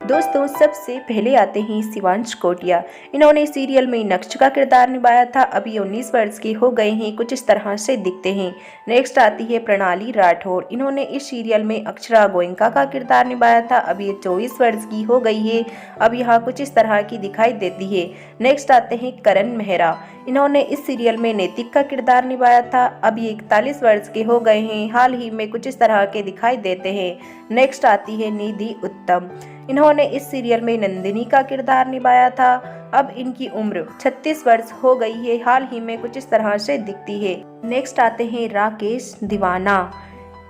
दोस्तों सबसे पहले आते हैं शिवांश कोटिया। इन्होंने सीरियल में नक्श का किरदार निभाया था। अभी 19 वर्ष के हो गए हैं, कुछ इस तरह से दिखते हैं। नेक्स्ट आती है प्रणाली राठौर। इन्होंने इस सीरियल में अक्षरा गोयनका का किरदार निभाया था। अभी ये 24 वर्ष की हो गई है। अब यहाँ कुछ इस तरह की दिखाई देती है। नेक्स्ट आते हैं करण मेहरा। इन्होंने इस सीरियल में नैतिक का किरदार निभाया था। अब ये 41 वर्ष के हो गए हैं। हाल ही में कुछ इस तरह के दिखाई देते हैं। नेक्स्ट आती है निधि उत्तम। इन्होंने इस सीरियल में नंदिनी का किरदार निभाया था। अब इनकी उम्र 36 वर्ष हो गई है। हाल ही में कुछ इस तरह से दिखती है। नेक्स्ट आते हैं राकेश दीवाना।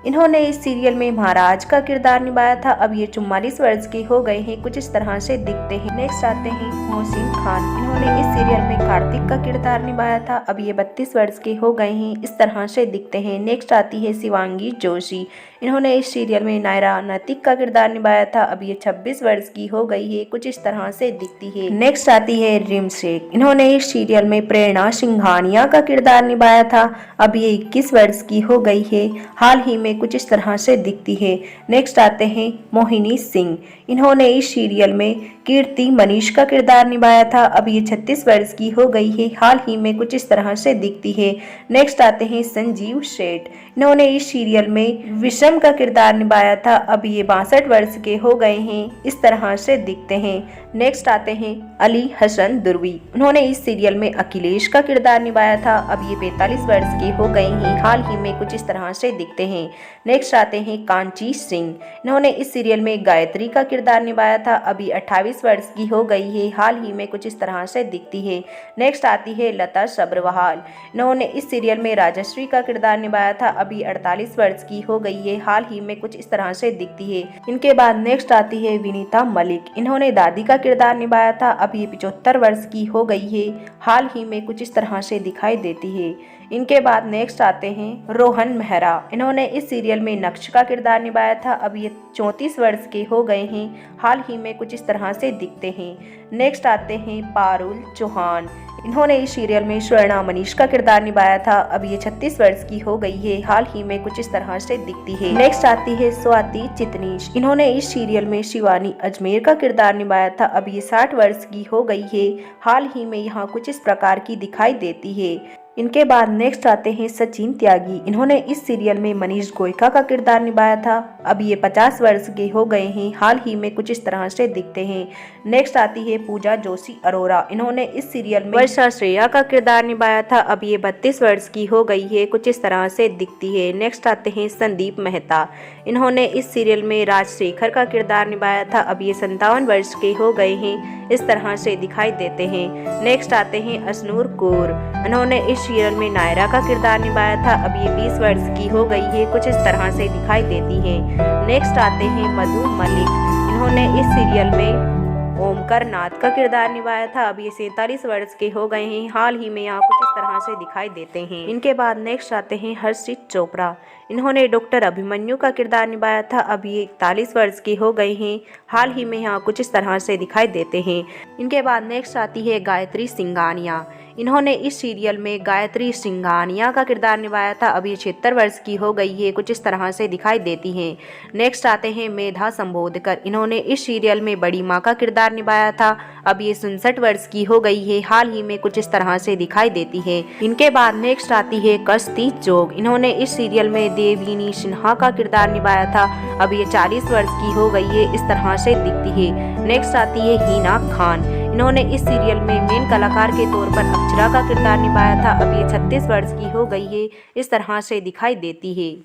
इन्होंने इस सीरियल में महाराज का किरदार निभाया था। अब ये 44 वर्ष के हो गए हैं, कुछ इस तरह से दिखते हैं। नेक्स्ट आते हैं मोहसिन खान। इन्होंने इस सीरियल में कार्तिक का किरदार निभाया था। अब ये 32 वर्ष के हो गए हैं, इस तरह से दिखते हैं। नेक्स्ट आती है शिवांगी जोशी। इन्होंने इस सीरियल में नायरा नैतिक का किरदार निभाया था। अब ये 26 वर्ष की हो गई है, कुछ इस तरह से दिखती है। नेक्स्ट आती है रिम शेख। इन्होंने इस सीरियल में प्रेरणा सिंघानिया का किरदार निभाया था। अब ये 21 वर्ष की हो गई है। हाल ही में कुछ इस तरह से दिखती है। नेक्स्ट आते हैं मोहिनी सिंह। इन्होंने इस सीरियल में कीर्ति मनीष का किरदार निभाया था। अब ये 36 वर्ष की हो गई है। हाल ही में कुछ इस तरह से दिखती है। नेक्स्ट आते हैं संजीव शेठ। इन्होंने इस सीरियल में विषम का किरदार निभाया था। अब ये 62 वर्ष के हो गए हैं, इस तरह से दिखते हैं। नेक्स्ट आते हैं अली हसन दुर्वी। उन्होंने इस सीरियल में अखिलेश का किरदार निभाया था। अब ये 45 वर्ष के हो गए हैं। हाल ही में कुछ इस तरह से दिखते हैं। नेक्स्ट आते हैं कांची सिंह। इन्होंने इस सीरियल में गायत्री का किरदार निभाया था। अभी 28 वर्ष की हो गई है। हाल ही में कुछ इस तरह से दिखती है। नेक्स्ट आती है लता सब्रवाल। इन्होंने इस सीरियल में राजश्री का किरदार निभाया था। अभी 48 वर्ष की हो गई है। हाल ही में कुछ इस तरह से दिखती है। इनके बाद नेक्स्ट आती है विनीता मलिक। इन्होंने दादी का किरदार निभाया था। अभी 75 वर्ष की हो गई है। हाल ही में कुछ इस तरह से दिखाई देती है। इनके बाद नेक्स्ट आते हैं रोहन मेहरा। इन्होंने इस सीरियल में नक्श का किरदार निभाया था। अब ये 34 वर्ष के हो गए हैं। हाल ही में कुछ इस तरह से दिखते हैं। नेक्स्ट आते हैं पारुल चौहान। इन्होंने इस सीरियल में स्वर्णा मनीष का किरदार निभाया था। अब ये 36 वर्ष की हो गई है। हाल ही में कुछ इस तरह से दिखती है। नेक्स्ट आती है स्वाति चितनीश। इन्होंने इस सीरियल में शिवानी अजमेर का किरदार निभाया था। अब ये 60 वर्ष की हो गई है। हाल ही में यहाँ कुछ इस प्रकार की दिखाई देती है। इनके बाद नेक्स्ट आते हैं सचिन त्यागी। इन्होंने इस सीरियल में मनीष गोयका का किरदार निभाया था। अब ये 50 वर्ष के हो गए हैं। हाल ही में कुछ इस तरह से दिखते हैं। नेक्स्ट आती है पूजा जोशी अरोरा। इन्होंने इस सीरियल में वर्षा श्रेया का किरदार निभाया था। अब ये 32 वर्ष की हो गई है, कुछ इस तरह से दिखती है। नेक्स्ट आते हैं संदीप मेहता। इन्होंने इस सीरियल में राजशेखर का किरदार निभाया था। अब ये 57 वर्ष के हो गए हैं, इस तरह से दिखाई देते हैं। नेक्स्ट आते हैं असनूर कौर। इन्होंने इस सीरियल में नायरा का किरदार निभाया था। अब ये 20 वर्ष की हो गई है, कुछ इस तरह से दिखाई देती है। नेक्स्ट आते हैं मधु मलिक। इन्होंने इस सीरियल में ओमकार नाथ का किरदार निभाया था। अब ये 47 वर्ष के हो गए हैं। हाल ही में यहाँ कुछ इस तरह से दिखाई देते हैं। इनके बाद नेक्स्ट आते हैं हर्षित चोपड़ा। इन्होंने डॉक्टर अभिमन्यु का किरदार निभाया था। अब ये 41 वर्ष के हो गए हैं। हाल ही में यहाँ कुछ इस तरह से दिखाई देते हैं। इनके बाद नेक्स्ट आती है गायत्री सिंघानिया। इन्होंने इस सीरियल में गायत्री सिंघानिया का किरदार निभाया था। अब ये 76 वर्ष की हो गई है, कुछ इस तरह से दिखाई देती हैं। नेक्स्ट आते हैं मेधा संबोधकर। इन्होंने इस सीरियल में बड़ी माँ का किरदार निभाया था। अब ये 67 वर्ष की हो गई है। हाल ही में कुछ इस तरह से दिखाई देती है। इनके बाद नेक्स्ट आती है कस्ती जोग। इन्होंने इस सीरियल में देविनी सिन्हा का किरदार निभाया था। अब ये 40 वर्ष की हो गई है, इस तरह से दिखती है। नेक्स्ट आती है हिना खान। इन्होंने इस सीरियल में मेन कलाकार के तौर पर अक्षरा का किरदार निभाया था। अब ये 36 वर्ष की हो गई है, इस तरह से दिखाई देती है।